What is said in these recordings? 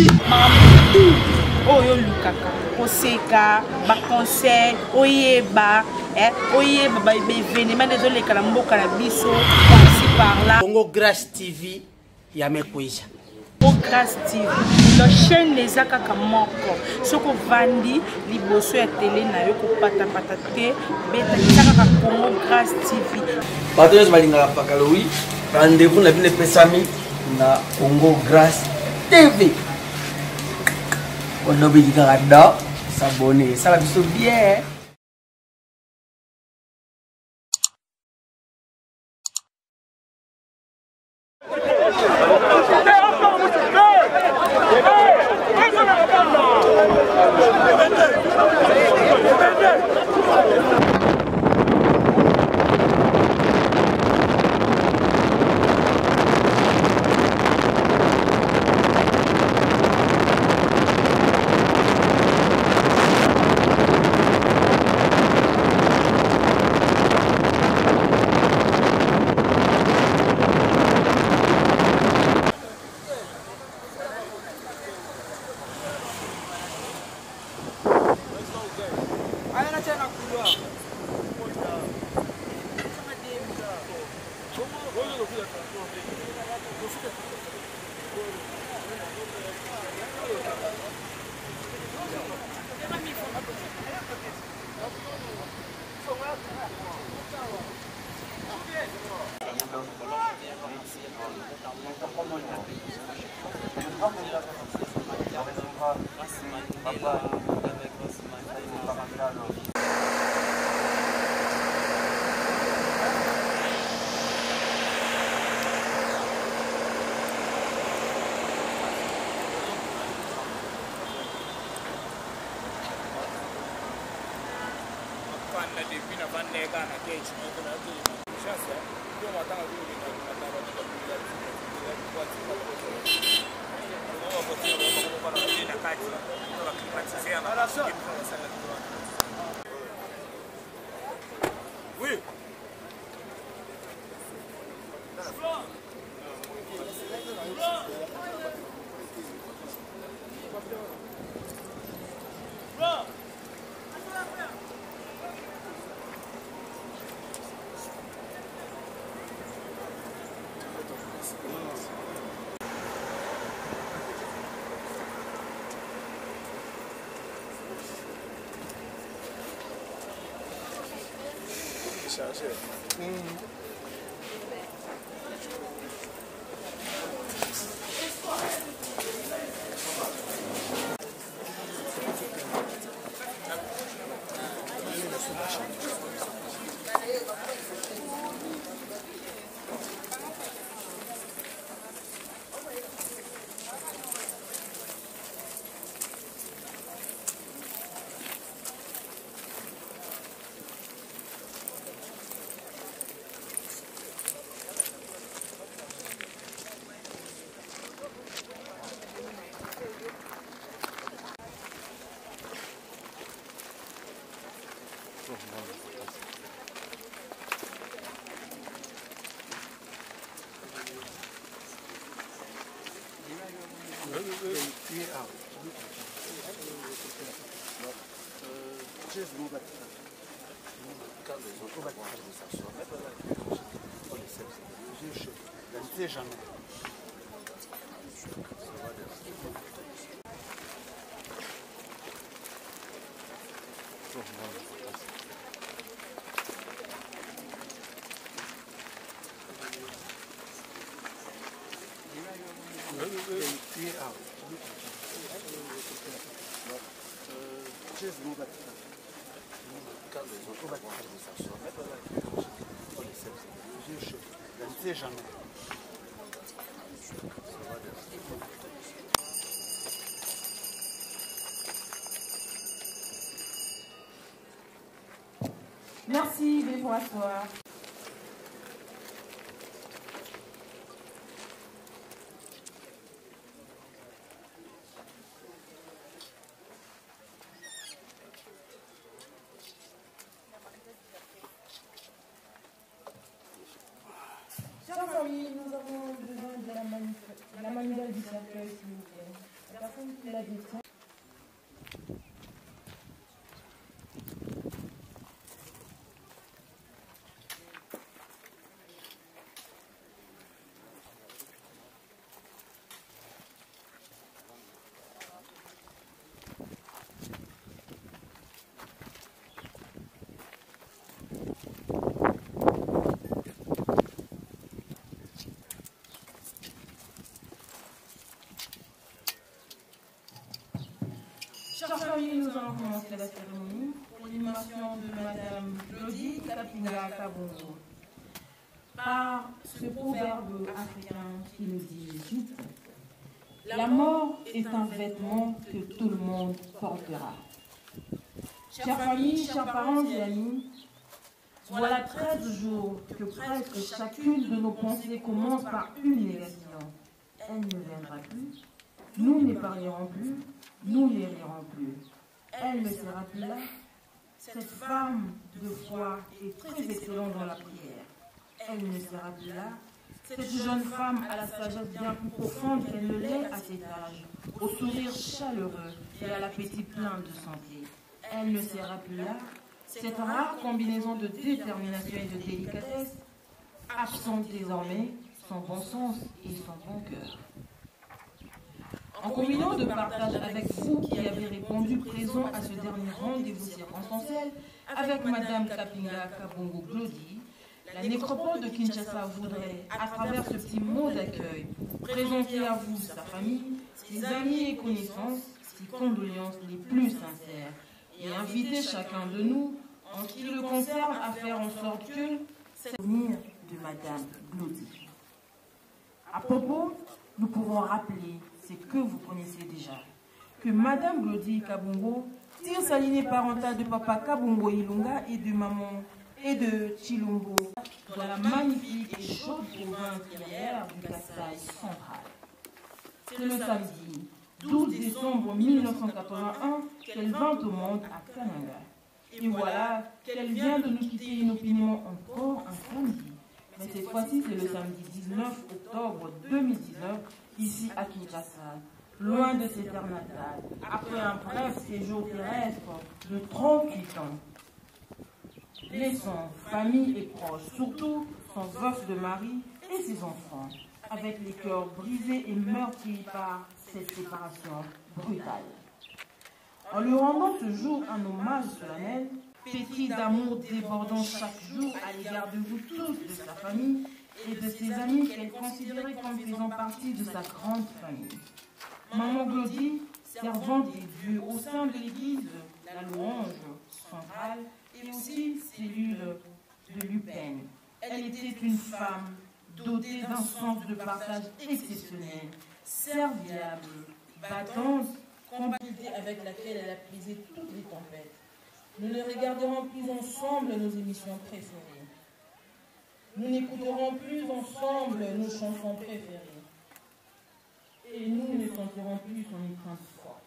Mamtou oyo lukaka oseka ba concert oyeba oyeba ba événement désolé kala mboka na biso par-ci par-là. Congo Grâce TV ya mekwisha. Grâce TV, la chaîne les akaka moko. Soko vandi liboso ya télé na yo ko pata te beta kaka Congo Grâce TV. Patrons balinga pakaloui, rendez-vous na bine pesami na Congo Grâce TV. On oublie de s'abonner, ça va bien. Oui. Merci, veuillez vous asseoir. Chers amis, nous avons besoin de la manuelle du cercueil, s'il vous plaît. La la détient. Chers familles, nous allons commencer la cérémonie pour l'inhumation de Madame Claudie Kapinga Kabongo. Par ce proverbe africain qui nous dit « La mort est un vêtement que tout le monde portera ». Chères familles, chers parents et amis, voilà 13 jours que presque chacune de nos pensées commence par une négation. Elle ne viendra plus, nous n'épargnerons plus, nous ne rirons plus. Elle ne sera plus là. Cette femme de foi est très excellente dans la prière. Elle ne sera plus là. Cette jeune femme a la sagesse bien plus profonde qu'elle ne l'est à cet âge, au sourire chaleureux et à l'appétit plein de santé. Elle ne sera plus là. Cette rare combinaison de détermination et de délicatesse, absente désormais son bon sens et son bon cœur. En communion de partage avec vous qui avez répondu présent à ce dernier rendez-vous circonstanciel avec Madame Kapinga Kabongo Claudie, la nécropole de Kinshasa voudrait, à travers ce petit mot d'accueil, présenter à vous sa famille, ses amis et connaissances, ses condoléances les plus sincères et inviter chacun de nous, en ce qui le concerne, à faire en sorte que c'est l'avenir de Madame Claudie. À propos, nous pouvons rappeler ce que vous connaissez déjà, que Madame Claudie Kabongo tire sa lignée parentale de papa Kabongo Ilunga et de maman et de Chilombo dans la magnifique et chaude province guerrière du Kasaï central. C'est le samedi 12 décembre 1981 qu'elle vint au monde à Kananga. Et voilà qu'elle vient de nous quitter inopinément encore un samedi. Mais cette fois-ci, c'est le samedi 19 octobre 2019, ici à Kinshasa, loin de ses terres natales, après un bref séjour terrestre de 38 ans. Laissant famille et proches, surtout son veuf de mari et ses enfants, avec les cœurs brisés et meurtris par cette séparation brutale. En lui rendant ce jour un hommage solennel, pétri d'amour débordant chaque jour à l'égard de vous tous, de sa famille et de ses amis qu'elle considérait comme faisant partie de sa grande famille. Maman Claudie, servante des dieux au sein de l'église, la louange centrale et aussi cellule de l'UPEN. Elle était une femme dotée d'un sens de partage exceptionnel, serviable, battante, compatibilité avec laquelle elle a prisé toutes les tempêtes. Nous ne regarderons plus ensemble nos émissions préférées. Nous n'écouterons plus ensemble nos chansons préférées. Et nous ne sentirons plus son étreinte forte.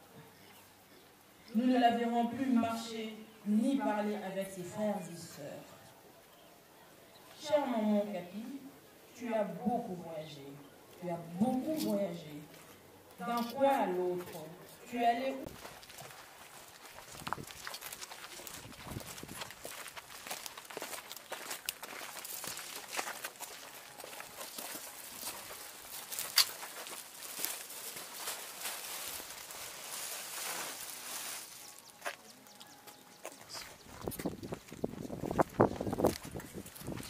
Nous ne la verrons plus marcher ni parler avec ses frères et sœurs. Chère maman Kapi, tu as beaucoup voyagé. Tu as beaucoup voyagé. D'un coin à l'autre. Tu es allé où?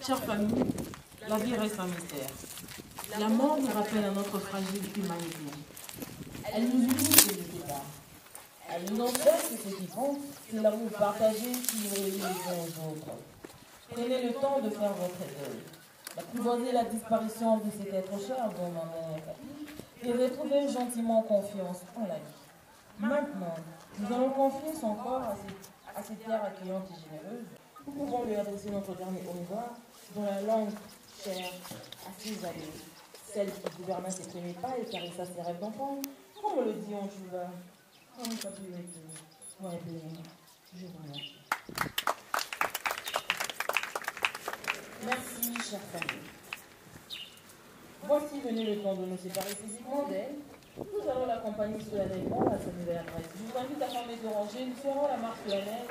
Chère famille, la vie reste un mystère. La mort nous rappelle à notre fragile humanité. Elle nous unit et nous sépare. Elle nous enseigne ce qui compte, c'est l'amour partagé qui nous relie les uns aux autres. Prenez le temps de faire votre deuil. Apprivoisez la disparition de cet être cher dont maman est Kapi et retrouvez gentiment confiance en la vie. Maintenant, nous allons confier son corps à cette terre accueillante et généreuse. Nous pouvons lui adresser notre dernier au revoir dans la langue chère à ses amis, celle qui gouverna ses premiers pas et caressa ses rêves d'enfant, comme on le dit en Chouva. Oh, ça peut être. Ouais, bien, je vous remercie. Merci, chère famille. Voici venu le temps de nous séparer physiquement d'elle, Nous allons l'accompagner solennellement à sa nouvelle adresse. Je vous invite à former de rangée. Nous ferons la marche solennelle.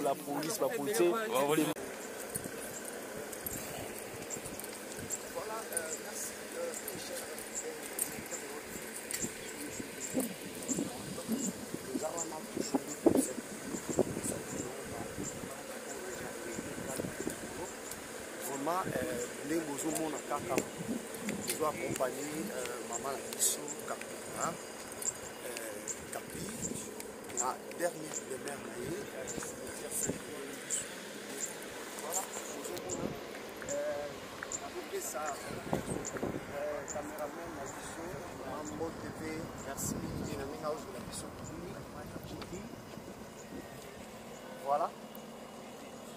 La police va policier. Vraiment, les beaux hommes à Kaka, je dois accompagner maman la mission Capi. Capi, la dernière de mère voilà, après ça, caméraman la mission, Mambo TV, merci, Dynamic House de la mission publique, voilà,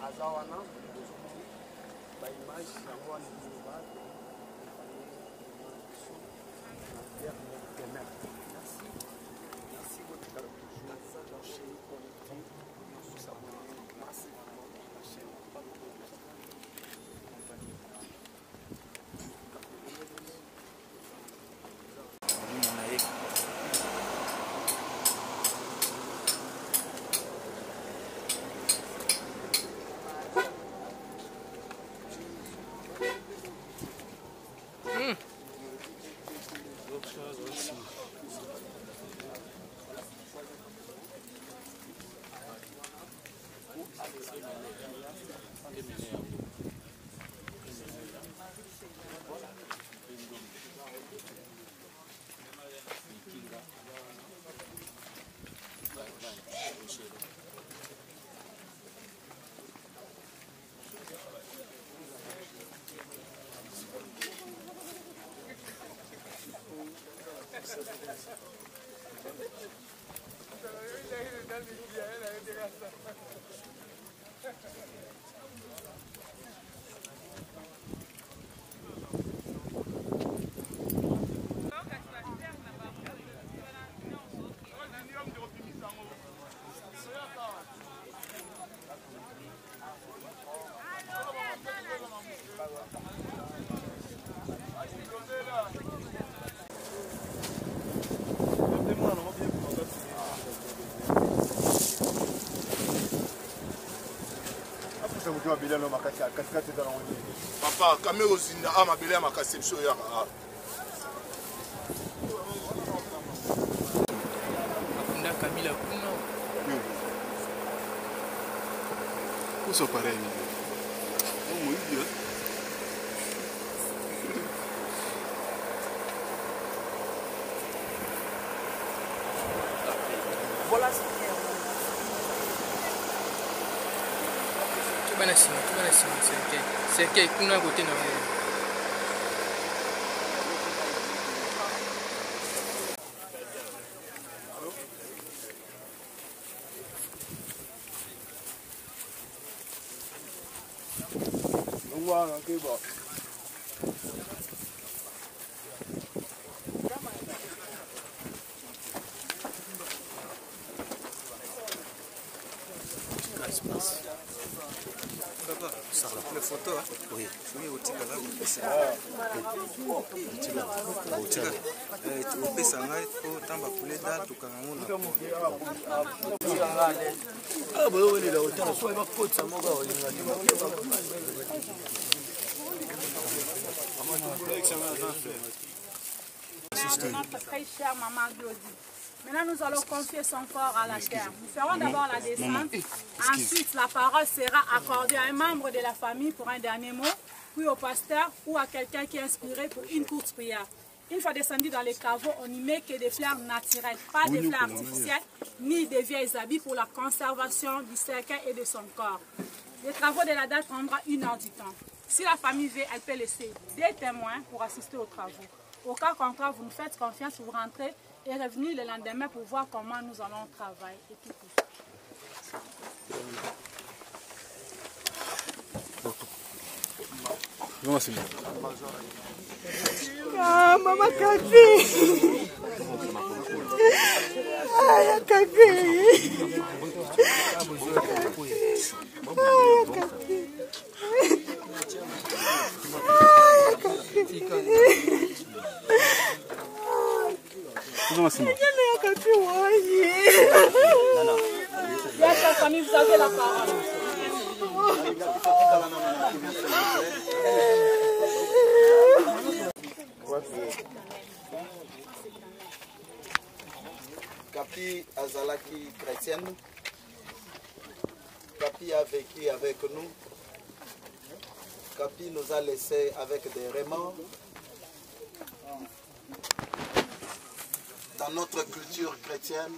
Azawana, la image, la voix de la dernière de mère. Merci. Merci votre toujours chez connecté, vous abonner massivement à la chaîne. Papa, caméra zinda a ma belle à ma conception ya. Akunda Camila kuna. Où sont pareil? Oh mon Dieu. Voilà. Tu vas c'est qu'il kuna côté na wewe. Voilà, ok, bon. Les photos, hein? Oui. Oui, au Tikala, notre très chère maman Glody. Maintenant, nous allons confier son corps à la terre. Nous ferons d'abord la descente. Ensuite, la parole sera accordée à un membre de la famille pour un dernier mot, puis au pasteur ou à quelqu'un qui est inspiré pour une courte prière. Une fois descendu dans les caveaux, on n'y met que des fleurs naturelles, pas des fleurs artificielles, ni des vieilles habits pour la conservation du cercueil et de son corps. Les travaux de la date prendront 1 heure du temps. Si la famille veut, elle peut laisser des témoins pour assister aux travaux. Au cas contraire, vous nous faites confiance, vous rentrez et revenez le lendemain pour voir comment nous allons travailler. Et tout ça. Ah, Maman Kafi. Ah, Kafi. Bien, famille, vous avez la parole. Kapi Azalaki chrétienne. Kapi a vécu avec nous. Kapi nous a laissé avec des remords. Dans notre culture chrétienne,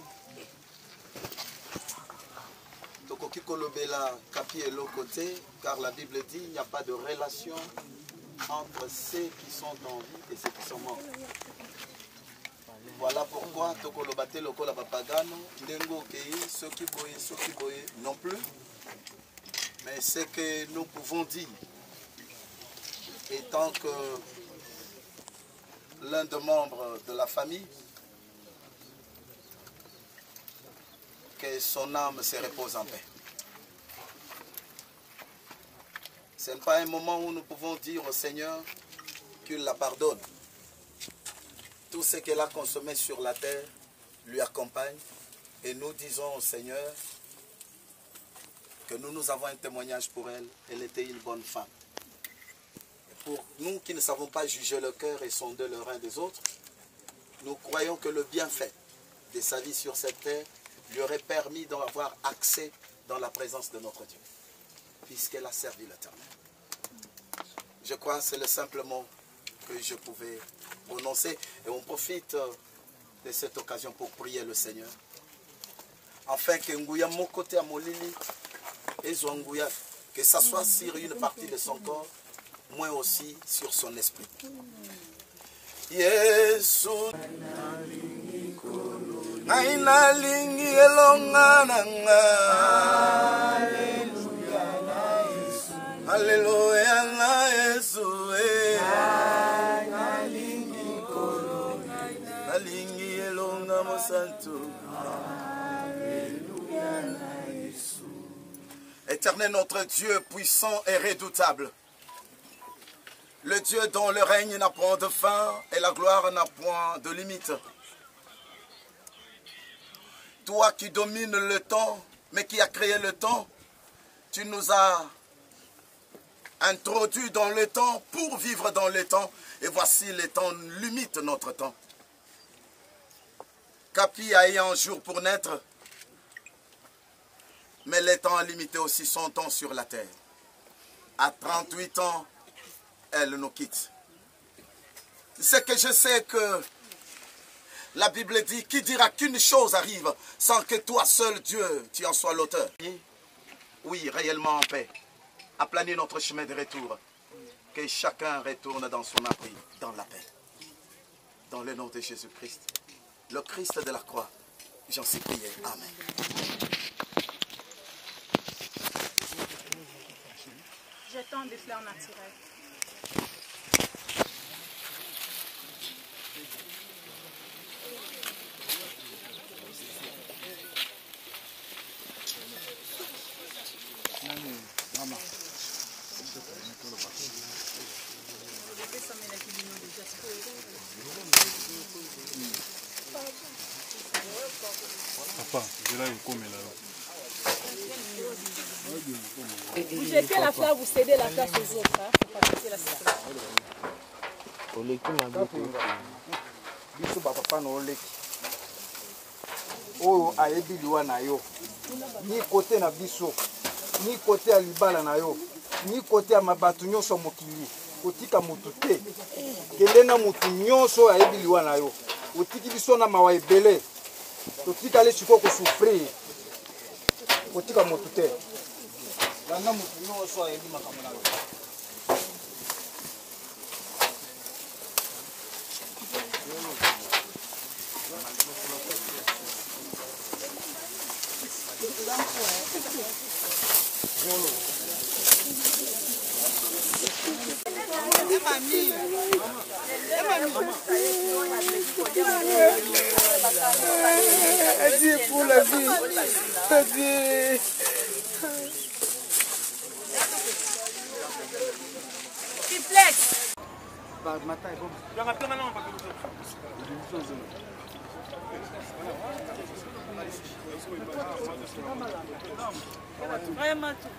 Tokoki Kolobela Kapi est l'autre côté, car la Bible dit qu'il n'y a pas de relation entre ceux qui sont en vie et ceux qui sont morts. Voilà pourquoi Tokolobate Lokola Papagano, Ndengo Kei, ceux qui boye non plus. Mais ce que nous pouvons dire, étant que l'un des membres de la famille, que son âme se repose en paix. Ce n'est pas un moment où nous pouvons dire au Seigneur qu'il la pardonne. Tout ce qu'elle a consommé sur la terre lui accompagne et nous disons au Seigneur que nous avons un témoignage pour elle. Elle était une bonne femme. Et pour nous qui ne savons pas juger le cœur et sonder le rein des autres, nous croyons que le bienfait de sa vie sur cette terre lui aurait permis d'avoir accès dans la présence de notre Dieu, puisqu'elle a servi l'Éternel. Je crois que c'est le simple mot que je pouvais prononcer. Et on profite de cette occasion pour prier le Seigneur. Afin que Nguya mon côté à Molili et Zouangouya, que ça soit sur une partie de son corps, moins aussi sur son esprit. Yesu Aina lingi elonga nanga. Hallelujah na Yesu Aina lingi kolo Alingi elonga mosanto. Hallelujah na Yesu. Éternel notre Dieu puissant et redoutable, le Dieu dont le règne n'a point de fin et la gloire n'a point de limite. Toi qui domines le temps, mais qui as créé le temps, tu nous as introduits dans le temps pour vivre dans le temps. Et voici les temps limitent notre temps. Kapi a eu un jour pour naître, mais les temps a limité aussi son temps sur la terre. À 38 ans, elle nous quitte. C'est que je sais que la Bible dit, qui dira qu'une chose arrive sans que toi seul Dieu, tu en sois l'auteur. Oui, réellement en paix. Aplanir notre chemin de retour. Que chacun retourne dans son abri, dans la paix. Dans le nom de Jésus-Christ, le Christ de la croix, j'en suis prié. Amen. Jetons des fleurs naturelles. Papa, je l'ai comme là. Vous jetez la fleur, vous cédez la place aux autres. Hein? Faut pas jeter la fleur. Biso papa na oleki. Oyo ayebi liwa na yo. Ni côté na biso. Ni côté ya libala na yo. Ni côté ya mabatu nyonso mokili. Kotika mutu te. Kende na mutu nyonso ayebi liwa na yo. Otiki biso na mawa ebele. Totika le siko ko souffrir. Kotika mutu te. Langa mutu nyonso ayebi makambo na yo. Pour la vie. Triplex. Vraiment tout.